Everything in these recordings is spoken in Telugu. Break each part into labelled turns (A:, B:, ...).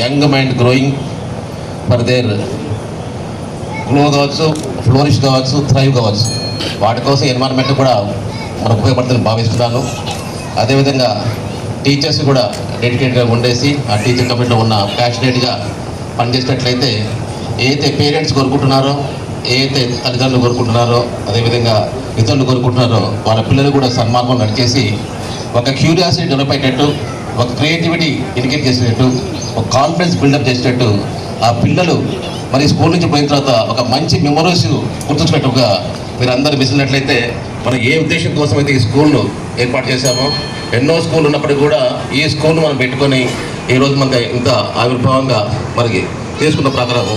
A: Young mind growing for their glow కావచ్చు, ఫ్లోరిష్ కావచ్చు, థ్రైవ్ కావచ్చు. వాటి కోసం ఎన్వైరన్మెంట్ కూడా మనకు ఉపయోగపడుతుందని భావిస్తున్నాను. అదేవిధంగా టీచర్స్ కూడా డెడికేటెడ్గా ఉండేసి ఆ టీచర్ కమిటీలో ఉన్న ప్యాషనేట్గా పనిచేసినట్లయితే ఏదైతే పేరెంట్స్ కోరుకుంటున్నారో, ఏదైతే తల్లిదండ్రులు కోరుకుంటున్నారో, అదేవిధంగా ఇతరులు కోరుకుంటున్నారో వాళ్ళ పిల్లలు కూడా సన్మార్గం నడిచేసి ఒక క్యూరియాసిటీ డెవలప్ అయ్యేటట్టు, ఒక క్రియేటివిటీ ఇండికేట్ చేసేటట్టు, ఒక కాన్ఫిడెన్స్ బిల్డప్ చేసేటట్టు ఆ పిల్లలు మరి స్కూల్ నుంచి పోయిన తర్వాత ఒక మంచి మెమరీస్ గుర్తుంచుకున్నట్టుగా మీరు అందరూ మిసినట్లయితే మనం ఏ ఉద్దేశం కోసం అయితే ఈ స్కూల్ను ఏర్పాటు చేశామో, ఎన్నో స్కూల్ ఉన్నప్పటికీ కూడా ఈ స్కూల్ను మనం పెట్టుకొని ఈరోజు మనకి ఇంత ఆవిర్భావంగా మనకి చేసుకున్న ప్రకారం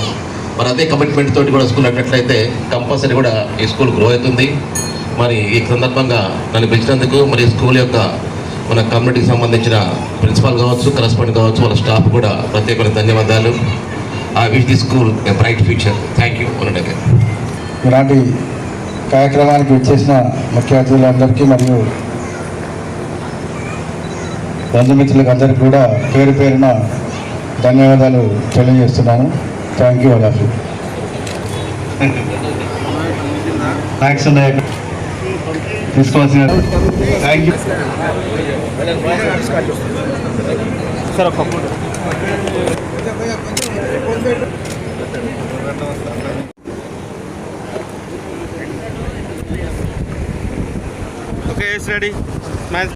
A: మరి అదే కమిట్మెంట్ తోటి కూడా స్కూల్ అన్నట్లయితే కంపల్సరీ కూడా ఈ స్కూల్ గ్రో అవుతుంది. మరి ఈ సందర్భంగా నన్ను పిలిచినందుకు మరి స్కూల్ యొక్క మన కమ్యూనిటీకి సంబంధించిన ప్రిన్సిపాల్ కావచ్చు, కరస్పాండెంట్ కావచ్చు, వాళ్ళ స్టాఫ్ కూడా ప్రత్యేకమైన ధన్యవాదాలు. I wish the school a bright future. Thank you.
B: ఇలాంటి కార్యక్రమానికి వచ్చేసిన ముఖ్య అతిథులందరికీ మరియు బంధుమిత్రులకు అందరికీ కూడా పేరు పేరున ధన్యవాదాలు తెలియజేస్తున్నాను. Thank you all of you. Thanks ఉన్నాయి తీసుకోవాల్సిన. Thank you sir.
C: Okay, it's ready. Match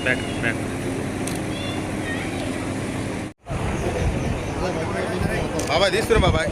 C: back back. బాబాయ్ తీసుకురా బాబాయ్.